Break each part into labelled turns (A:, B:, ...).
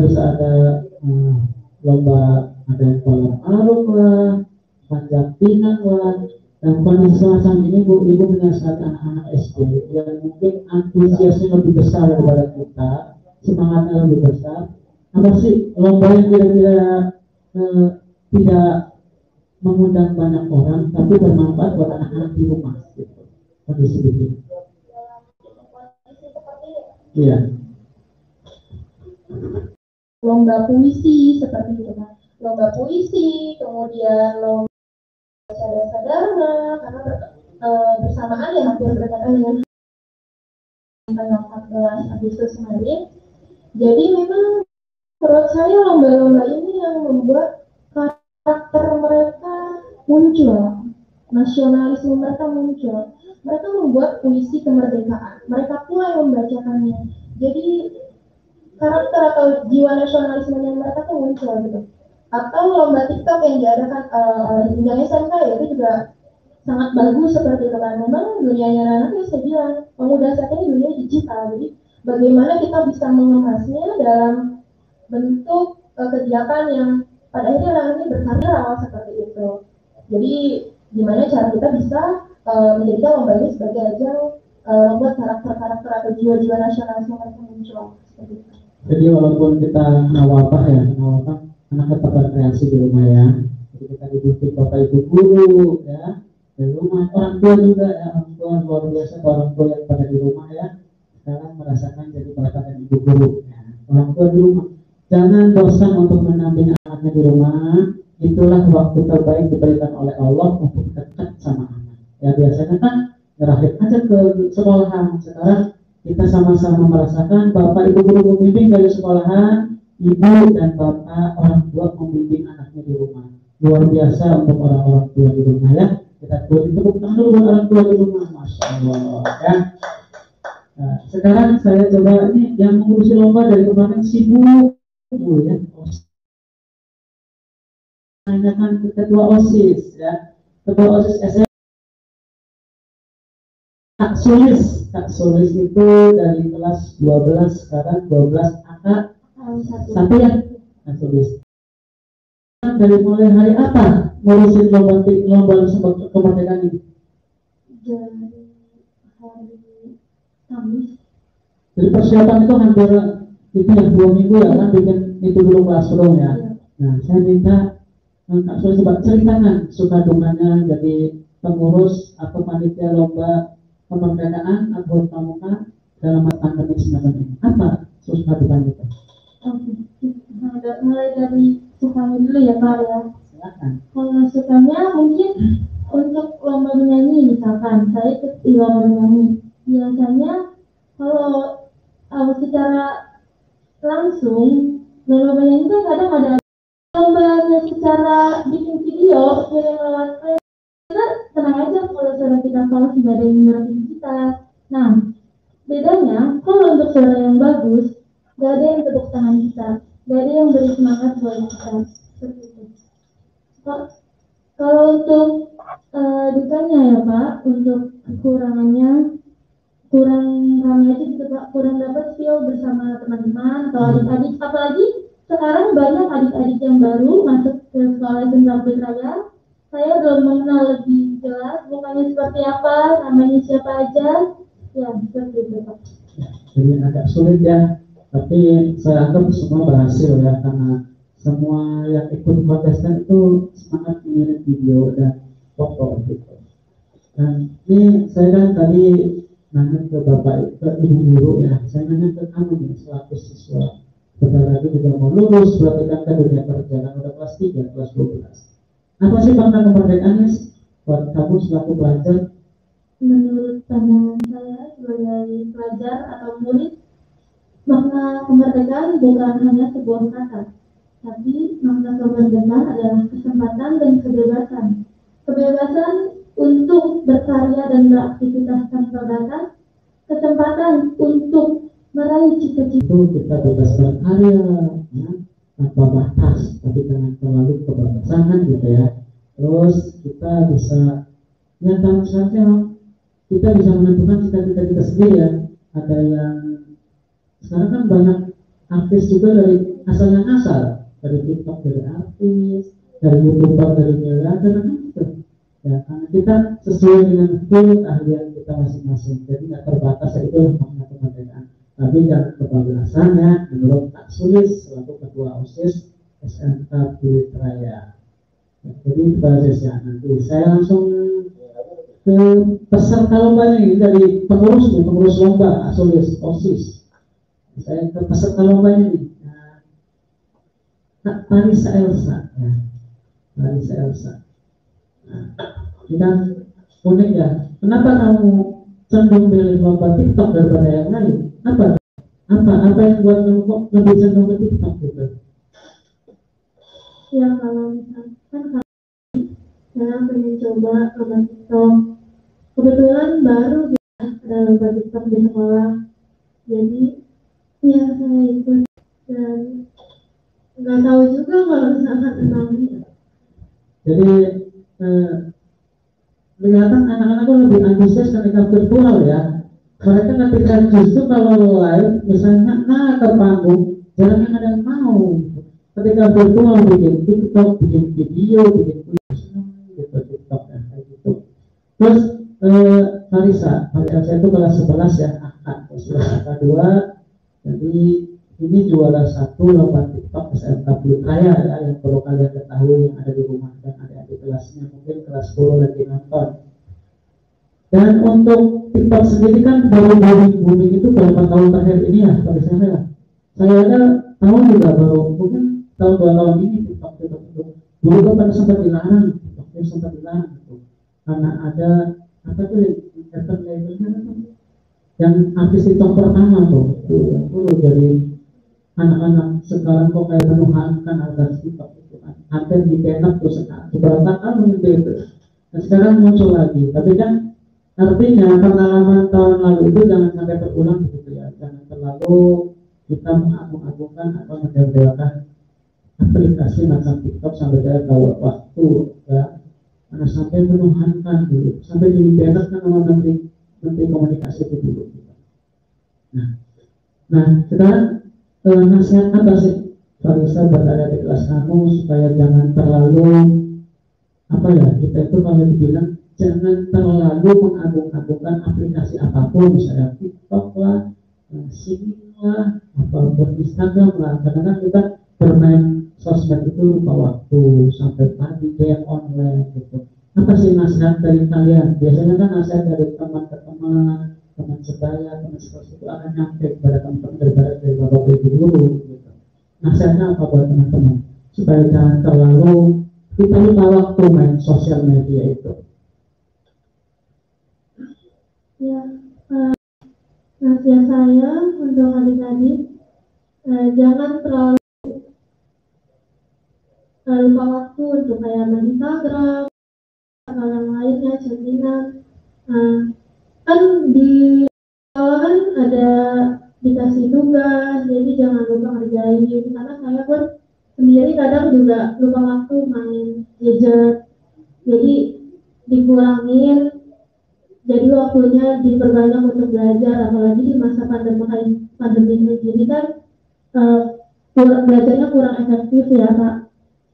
A: bisa ada lomba, ada yang kolam arung lah, panjat pinang lah, dan kondisi semacam ini ibu menyiasati anak-anak SD yang mungkin antusiasnya lebih besar daripada kita, semangatnya lebih besar. Apa sih lomba yang kira-kira tidak mengundang banyak orang tapi bermanfaat buat anak-anak di rumah gitu. Kondisi begitu. Iya.
B: Lomba puisi seperti itu kan, lomba puisi, kemudian lomba baca dharma, karena bersamaan ya hampir berdekatan dengan tanggal 14 Agustus kemarin. Jadi memang menurut saya lomba-lomba ini yang membuat karakter mereka muncul, nasionalisme mereka muncul. Mereka membuat puisi kemerdekaan, mereka pula yang membacakannya. Jadi karakter atau jiwa nasionalismenya mereka tuh muncul gitu. Atau lomba TikTok yang diadakan oleh jenjang SMK ya, itu juga sangat bagus seperti itu kan. Memang dunianya anak-anak saya bilang pemuda saat ini dunia digital, jadi bagaimana kita bisa mengemasnya dalam bentuk kegiatan yang pada akhirnya anak ini berkarya seperti itu. Jadi gimana cara kita bisa menjadikan lomba ini sebagai ajang membuat karakter-karakter atau jiwa-jiwa nasionalisme mereka muncul seperti itu.
A: Jadi walaupun kita ngawapah anak tetap berkreasi di rumah ya. Jadi kita didukung bapak ibu guru ya, di rumah orang tua juga ya, orang tua luar biasa, orang tua yang pada di rumah ya. Sekarang merasakan jadi perhatian ibu guru ya. Orang tua di rumah jangan bosan untuk mendampingi anaknya di rumah. Itulah waktu terbaik diberikan oleh Allah untuk dekat sama anak. Ya biasanya kan ngerahin aja ke sekolahan. Sekarang kita sama-sama merasakan bapak ibu guru membimbing dari sekolahan, ibu dan bapak orang tua membimbing anaknya di rumah. Luar biasa untuk orang-orang tua di rumah ya. Kita tepuk tangan dulu buat orang tua di rumah, masya Allah ya. Nah, sekarang saya coba ini yang mengurusi lomba dari kemarin sibuk ya. Tanyakan ke ketua OSIS ya, ketua OSIS SMP. Kak Sulis itu dari kelas 12 sekarang 12 angka satu ya. Kak Sulis dari mulai hari apa ngurusin lomba kemerdekaan ini?
B: Dari hari Kamis.
A: Jadi persiapan itu hampir itu ya 2 minggu ya kan, bikin itu dulu classroom ya. Nah saya minta Kak Sulis coba ceritakan suka dukanya jadi pengurus atau panitia lomba kemerdekaan atau pramuka dalam pandemi semacam ini. Apa suka dukanya itu?
B: Mulai dari sukanya dulu ya Pak ya.
A: Silakan.
B: Kalau sukanya mungkin untuk lomba menyanyi misalkan, saya ikut di lomba menyanyi. Biasanya kalau secara langsung lomba menyanyi kan kadang ada lombanya secara bikin video yang lewat kita tenang aja kalau suara kita false nggak ada yang ngerti kita. Nah bedanya kalau untuk suara yang bagus nggak ada yang tepuk tangan kita, nggak ada yang beri semangat buat kita seperti itu. Kalau untuk dukanya ya Pak, untuk kekurangannya kurang kami aja gitu Pak, kurang dapat feel bersama teman-teman atau adik-adik, apalagi sekarang banyak adik-adik yang baru masuk ke sekolah SMK Putrajaya. Saya belum mengenal lebih jelas bukannya seperti apa, namanya siapa aja, ya seperti itu Pak.
A: Jadi agak sulit ya, tapi saya anggap semua berhasil ya, karena semua yang ikut kontestan itu semangat mengirim video dan foto gitu. Dan ini saya kan tadi nanya ke bapak, ke ibu guru ya, saya nanya ke kamu nih selaku siswa, bentar lagi juga mau lulus, berarti kan ke dunia kerja, kan udah kelas 3, kelas 12. Apa sih makna kemerdekaannya buat kamu selaku pelajar?
B: Menurut pandangan saya sebagai pelajar atau murid, makna kemerdekaan bukan hanya sebuah kata, tapi makna kemerdekaan adalah kesempatan dan kebebasan. Kebebasan untuk berkarya dan beraktivitas tanpa batas, kesempatan untuk meraih cita-cita.
A: Itu kita bebas berkarya ya, tanpa batas, tapi jangan terlalu kebatasan gitu ya. Terus kita bisa yang tanpa saja kita bisa menentukan cita-cita kita sendiri ya. Ada yang sekarang kan banyak artis juga dari asal yang asal, dari TikTok dari artis, dari YouTuber dari miliarder kan gitu. Ya, karena kita sesuai dengan skill keahlian kita masing-masing, jadi nggak terbatas. Itu makna kemerdekaan. Tapi dan kebablasannya menurut Pak Sulis selaku ketua OSIS SMK Pluit Raya. Ya, jadi itu basisnya. Nanti saya langsung ke peserta lomba ini dari pengurus lomba Pak Sulis OSIS. Saya ke peserta lomba ini. Kak Parisa Elsa, ya. Parisa Elsa. Nah, ini kan unik ya. Kenapa kamu cenderung pilih lomba TikTok daripada yang lain? Apa yang buat kamu kok lebih cenderung ke TikTok gitu?
B: Ya kalau misalkan saya pengen coba lomba TikTok. Kebetulan baru ada lomba TikTok di sekolah. Jadi ya saya ikut dan nggak tahu juga kalau misalkan menangnya.
A: Jadi kelihatan anak-anak lebih antusias ketika virtual ya. Mereka ketika justru kalau live misalnya ke panggung jarang ada yang mau. Ketika virtual bikin TikTok, bikin video, bikin tulisan gitu TikTok ya kayak gitu. Terus Farisa itu kelas 11 ya, angka 2. Jadi ini juara 1 lomba TikTok SMK Pluit Raya ya, yang perlu kalian ketahui yang ada di rumah dan adik-adik kelasnya mungkin kelas 10 lagi nonton. Dan untuk TikTok sendiri kan baru booming itu beberapa tahun terakhir ini ya, saya ada tahun juga baru mungkin tahun 2 tahun ini TikTok itu dulu kan pada sempat dilarang, TikToknya sempat dilarang gitu. Karena ada apa tuh yang artis TikTok pertama tuh dari anak-anak sekarang kok kayak menuhankan agar TikTok itu kan hampir dipenak tuh beberapa tahun itu. Nah, sekarang muncul lagi, tapi kan artinya pengalaman tahun lalu itu jangan sampai terulang gitu ya, jangan terlalu kita mengagung-agungkan atau mendewakan aplikasi macam TikTok sampai dari waktu ya, karena sampai menuhankan dulu, sampai dibenarkan sama menteri komunikasi itu dulu. Nah sekarang nasihat apa sih Farisa buat ada di kelas kamu supaya jangan terlalu kita itu kalau dibilang jangan terlalu mengagung-agungkan aplikasi apapun, misalnya TikTok lah, Sing lah, ataupun Instagram lah, karena kita bermain sosmed itu lupa waktu sampai pagi game online gitu. Apa sih nasihat dari kalian? Biasanya kan nasihat dari teman ke teman sebaya, teman sekelas itu akan nyampe kepada teman-teman dari bapak ibu guru gitu. Nasihatnya apa buat teman-teman supaya jangan terlalu kita lupa waktu main sosial media itu?
B: Ya, nasihat saya untuk adik-adik jangan terlalu lupa waktu untuk kayak main Instagram atau yang lainnya, chattingan. Kan di sekolah kan ada dikasih tugas, jadi jangan lupa ngerjain. Karena saya pun sendiri kadang juga lupa waktu main gadget, jadi dikurangin, jadi waktunya diperbanyak untuk belajar. Apalagi di masa pandemi ini kan belajarnya kurang efektif ya Kak.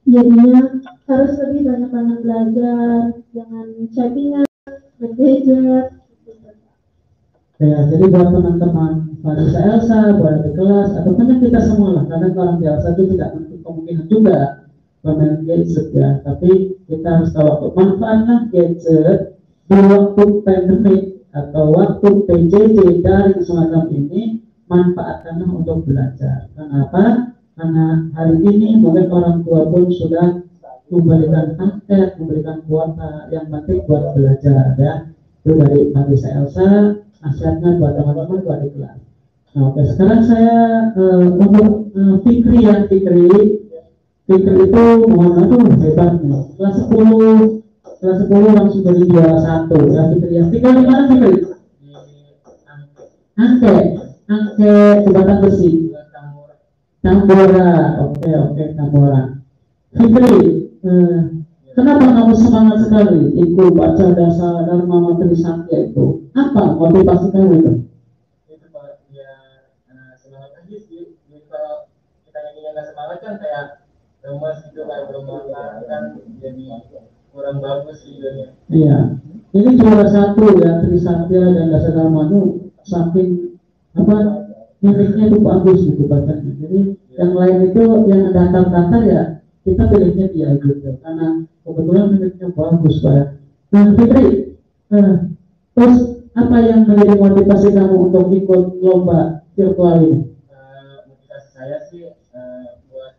B: Jadinya harus lebih banyak belajar, jangan chattingan, gadget.
A: Ya, jadi buat teman-teman Farisa Elsa, buat di kelas, ataupun kita semua lah, karena orang biasa itu tidak menutup kemungkinan juga bermain gadget ya, tapi kita harus tahu manfaatnya gadget di waktu pandemik atau waktu PJJ dari semacam ini, manfaatkanlah untuk belajar. Kenapa? Karena hari ini mungkin orang tua pun sudah memberikan paket, memberikan kuota yang penting buat belajar ya. Itu dari Farisa Elsa, nasihatnya buat teman-teman buat di kelas. Nah, oke, sekarang saya untuk Fikri ya, Fikri itu mohon hebatnya. Kelas 10 langsung dari juara 1 ya Fikri ya. Fikri di mana Fikri? Angke jembatan besi. Tambora, oke Tambora. Fikri, kenapa kamu semangat sekali ikut baca dasar Dharma Materi Satya itu? Apa motivasi kamu itu?
C: Itu Pak, ya semangat aja sih. Jadi kalau kan kayak lemas gitu, kayak belum makan kan, jadi kurang bagus videonya.
A: Iya, ini juara satu ya, Trisatya dan Dasadarmanu, saking apa liriknya itu bagus gitu bacanya. Jadi yang lain itu yang datar-datar ya kita pilihnya dia gitu, karena kebetulan liriknya bagus Pak. Nah Fitri, terus apa yang menjadi motivasi kamu untuk ikut lomba virtual ini?
C: Motivasi saya sih buat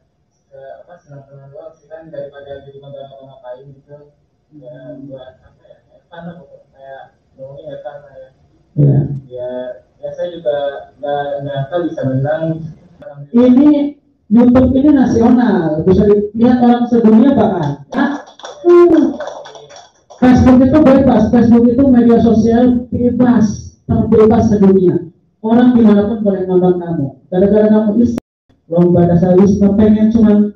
C: senang-senang doang sih kan, daripada jadi ngapain gitu ya, buat apa ya, fun lah kayak ngomongin fun lah ya. Ya saya juga nggak nyangka bisa menang.
A: Ini YouTube ini nasional, bisa dilihat orang sedunia bahkan. Facebook itu bebas, Facebook itu media sosial bebas, terbebas sedunia. Orang dimanapun boleh nonton kamu. Gara-gara kamu Islam, lomba dasar Islam, pengen cuman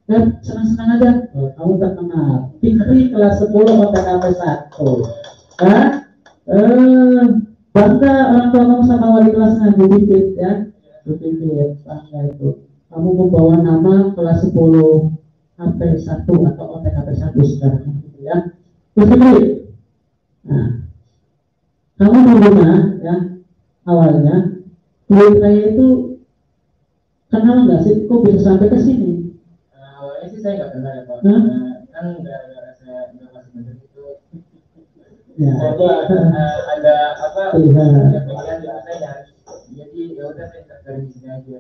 A: dan senang-senang aja. Kamu terkenal. Fitri kelas 10 OTKP 1. Bangga orang tua kamu sama wali kelasnya, Bu Pipit ya. Bu Pipit, bangga itu. Kamu membawa nama kelas 10 HP 1 atau OTKP 1 sekarang gitu ya. Terus nah, kamu di rumah ya, awalnya duit saya itu kenal nggak sih? Kok bisa sampai ke sini?
C: Awalnya sih saya nggak kenal ya Pak. Kan gara-gara saya nggak masih bener itu.
A: Ya.
C: Jadi ada apa? Pilihan di saya. Jadi ya udah saya dari sini aja.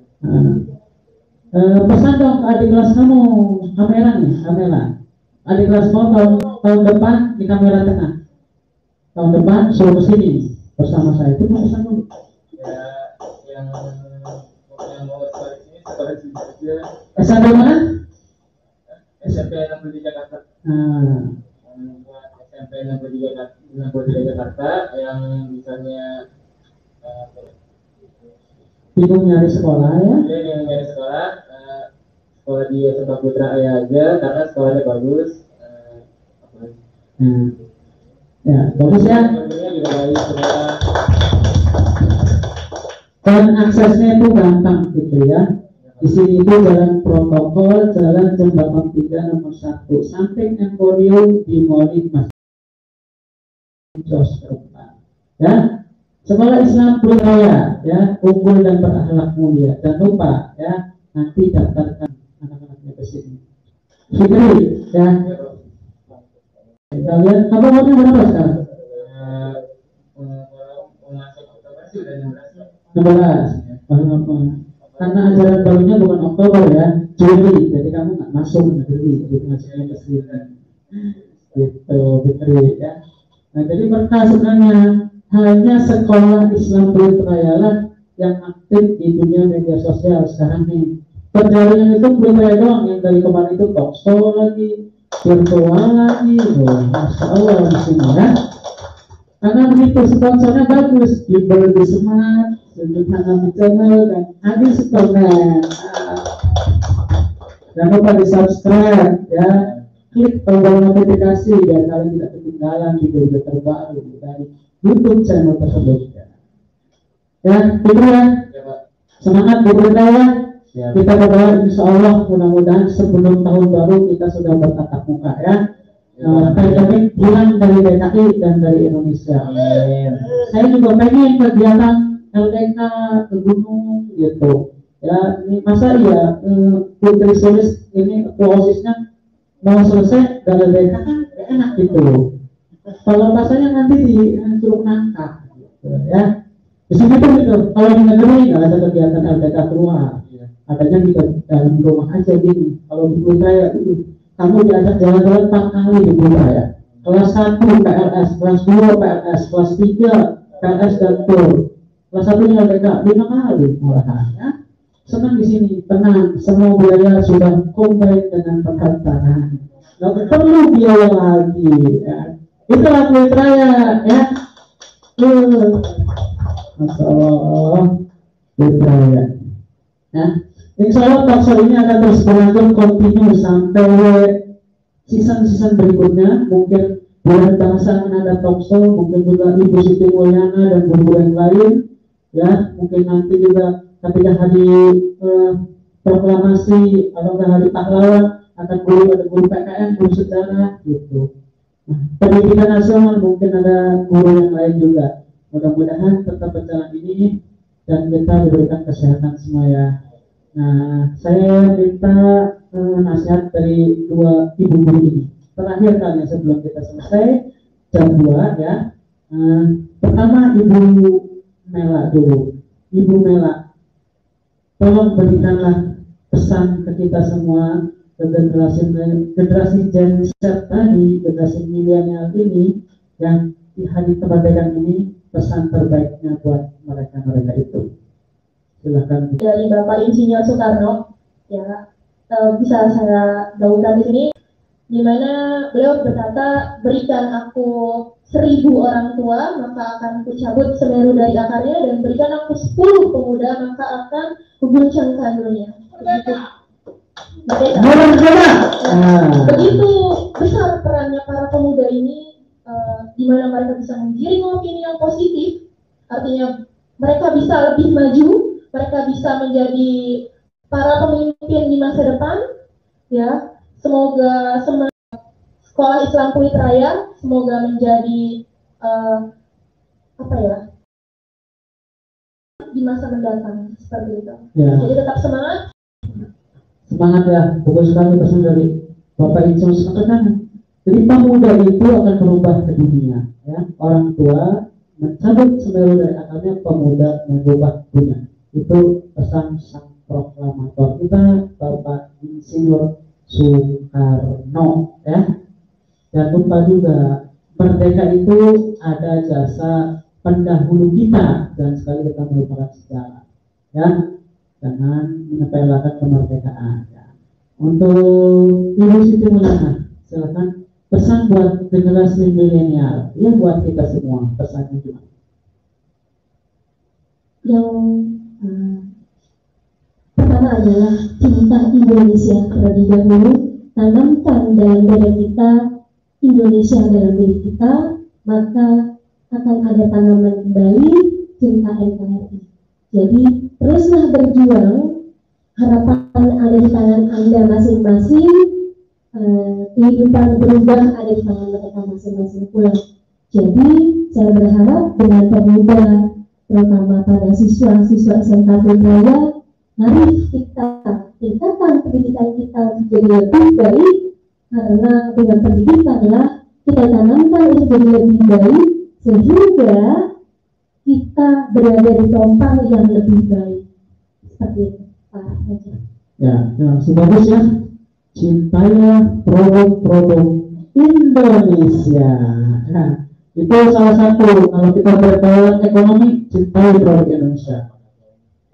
A: Pesan dong ke adik kelas kamu, kamera nih, kamera. Adik kelas kamu tahun depan di kamera tengah. Tahun depan suruh kesini bersama saya. Itu pesan dong.
C: Ya, yang mau sekolah sini sekolah sini aja.
A: SMP mana?
C: SMP 60 di Jakarta. Buat SMP 60 di Jakarta yang misalnya
A: bingung nyari sekolah ya?
C: Dia yang nyari sekolah, sekolah di Sepak Putra aja karena sekolahnya bagus.
A: Ya, bagus ya.
C: Juga baik, sekolah.
A: Dan aksesnya itu gampang gitu ya. Di sini itu jalan protokol, jalan Jembatan 3 nomor 1, samping Emporium di Monik Mas. Jos Perempat. Ya. Sekolah Islam Budaya ya, unggul dan berakhlak mulia. Jangan lupa ya, nanti daftarkan anak-anaknya ke sini. Fitri ya. Kalian kamu umurnya berapa sekarang?
C: Masuk Oktober sih udah
A: 16. Karena ajaran barunya bukan Oktober ya, Juli. Jadi kamu nggak masuk negeri, jadi masuknya ke sini. Gitu, Fitri ya. Nah jadi berkah sebenarnya hanya sekolah Islam Pelita yang aktif di dunia media sosial sekarang ini. Perjalanan itu Pelita doang, yang dari kemarin itu talkshow lagi, virtual lagi, Masya Allah di sini ya. Karena begitu sponsornya bagus, diberi semangat, sudut tangan channel dan habis komen. Jangan lupa di subscribe ya, klik tombol notifikasi biar kalian tidak ketinggalan video terbaru dari YouTube channel tersebut ya. Itu ya, semangat berdoa ya. Kita berdoa insya Allah mudah-mudahan sebelum tahun baru kita sudah bertatap muka ya. Kami pulang dari DKI dan dari Indonesia. Saya juga pengen kegiatan LDK ke gunung gitu ya. Ini masa ya Putri Sulis ini OSIS-nya mau selesai dari LDK kan enak gitu. Kalau rasanya nanti di Curug Nangka gitu, ya. Di sini tuh gitu. Kalau di negeri nggak ada kegiatan LDK keluar, adanya di dalam rumah aja gini. Kalau di Putraya itu kamu diajak jalan-jalan 4 kali di Putraya. Kelas 1 PLS, kelas 2 PLS, kelas 3 PLS dan TUR. Kelas 1-nya LDK 5 kali malahan ya. Senang di sini, tenang. Semua biaya sudah combine dengan perkantoran. Nggak perlu biaya lagi ya. Itulah Putraya ya. Masya Allah Putraya ya. Insya Allah talkshow ini akan terus berlanjut kontinu sampai season berikutnya. Mungkin bulan bahasa akan ada talkshow, mungkin juga Ibu Siti Mulyana dan guru yang lain ya. Mungkin nanti juga ketika hari proklamasi atau hari pahlawan, ada guru PKN, guru sejarah gitu. Nah, pendidikan nasional mungkin ada guru yang lain juga. Mudah-mudahan tetap berjalan ini dan kita diberikan kesehatan semua ya. Nah, saya minta nasihat dari dua ibu guru ini. Terakhir kali sebelum kita selesai jam 2 ya. Pertama Ibu Mela dulu. Ibu Mela, tolong berikanlah pesan ke kita semua, ke generasi Gen Z tadi, generasi milenial ini, yang di hari kemerdekaan ini pesan terbaiknya buat mereka itu. Silakan.
B: Dari Bapak Insinyur Soekarno, ya bisa saya gaungkan di sini, di mana beliau berkata, berikan aku 1000 orang tua, maka akan kucabut Semeru dari akarnya, dan berikan aku 10 pemuda, maka akan kuguncangkan dunia. Begitu besar perannya para pemuda ini, di mana mereka bisa menggiring opini yang positif, artinya mereka bisa lebih maju, mereka bisa menjadi para pemimpin di masa depan, ya. Semoga Sekolah Islam Pluit Raya semoga menjadi di masa mendatang seperti itu. Ya. Jadi tetap semangat.
A: Semangat ya, bagus sekali pesan dari Bapak Insinyur Soekarno. Jadi pemuda itu akan berubah ke dunia, ya. Orang tua mencabut Semeru dari akarnya, pemuda mengubah dunia. Itu pesan sang proklamator kita, Bapak Insinyur Soekarno, ya. Dan lupa juga, merdeka itu ada jasa pendahulu kita, dan sekali kita melupakan sejarah, ya. Jangan menyepelekan kemerdekaan, ya. Untuk Ibu Siti Mulyana, silakan pesan buat generasi milenial, ya, buat kita semua, pesannya gimana?
D: Yang pertama adalah cinta Indonesia terlebih dahulu, tanamkan dalam diri kita Indonesia dalam diri kita, maka akan ada tanaman kembali cinta NKRI. Jadi teruslah berjuang, harapan ada di tangan Anda masing-masing, kehidupan berubah ada di tangan mereka masing-masing pula. Jadi saya berharap dengan pemuda, terutama pada siswa-siswa SMK Pluit Raya, mari kita tingkatkan pendidikan kita menjadi lebih baik, karena dengan pendidikanlah kita tanamkan untuk jadi lebih baik, sehingga kita berada di tompang yang lebih baik. Seperti itu, Pak Haji.
A: Ya, bagus ya. Cintailah produk-produk Indonesia. Nah, itu salah satu. Kalau kita berdaulat ekonomi, cintai produk Indonesia.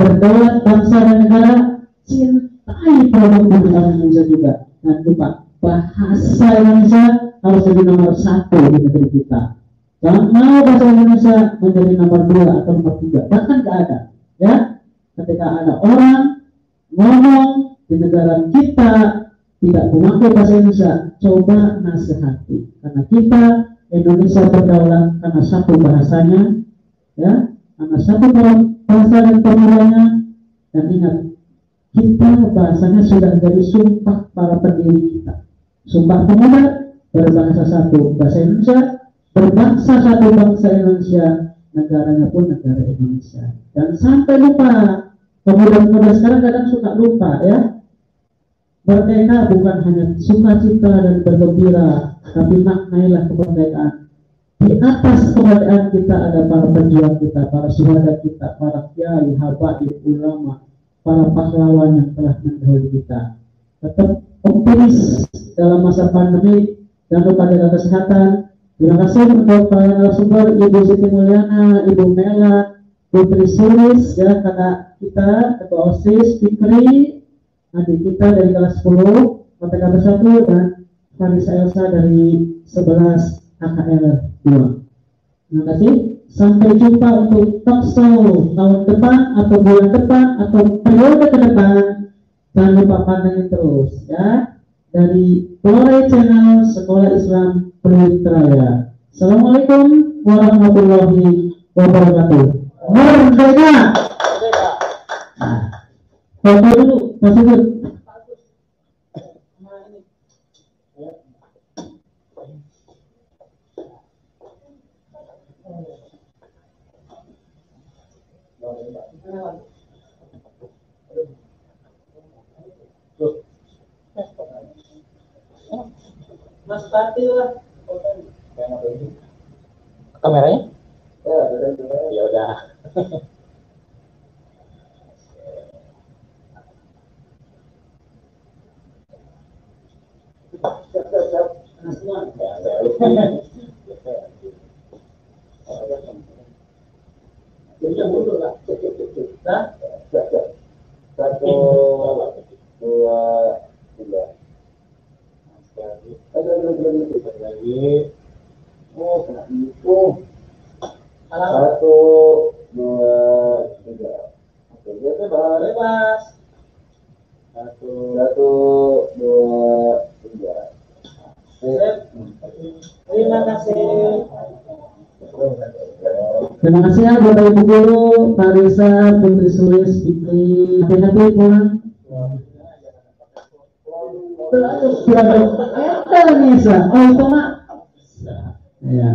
A: Berdaulat bangsa dan negara, cintai produk Indonesia juga. Nah, lupa, bahasa Indonesia harus jadi nomor 1 di negeri kita. Jangan mau bahasa Indonesia menjadi nomor 2 atau nomor 3, bahkan nggak ada, ya. Ketika ada orang ngomong di negara kita tidak memakai bahasa Indonesia, coba nasihati, karena kita Indonesia berdaulat karena satu bahasanya, ya, karena satu bahasa dan pemulanya. Dan ingat, kita bahasanya sudah jadi sumpah para pendiri kita. Sumpah pemuda, berbahasa satu bahasa Indonesia, berbangsa satu bangsa Indonesia, negaranya pun negara Indonesia. Dan sampai lupa, pemuda-pemuda sekarang kadang suka lupa, ya. Merdeka bukan hanya sukacita dan bergembira, tapi maknailah kemerdekaan. Di atas kemerdekaan kita ada para pejuang kita, para syuhada kita, para kiai, habaib, ulama, para pahlawan yang telah mendahului kita. Tetap optimis dalam masa pandemi, jangan lupa jaga kesehatan. Terima kasih untuk para narasumber, Ibu Siti Mulyana, Ibu Mela, Putri Sulis, ya, kakak kita, Ketua OSIS, Fikri, adik kita dari kelas 10, KTK Bersatu, dan Farisa Elsa dari 11 AKL 2. Terima kasih. Sampai jumpa untuk talkshow tahun depan atau bulan depan atau periode ke depan. Jangan lupa pantengin terus, ya, dari Plore Channel Sekolah Islam Pluit Raya. Assalamualaikum warahmatullahi wabarakatuh. Merdeka. Foto dulu. Pak Sugeng.
C: Mas Pati lah. Kameranya? Ya udah. Satu, dua, tiga. Ada lagi. Oh, kena itu. Satu, dua, tiga. Oke, bebas. Satu, dua, tiga. Terima kasih.
A: Terima kasih ya Bapak Ibu Guru, Pak Risa, Putri Sulis, Fitri. Hati-hati pulang. Eta Nisa, oh itu mak. Ya.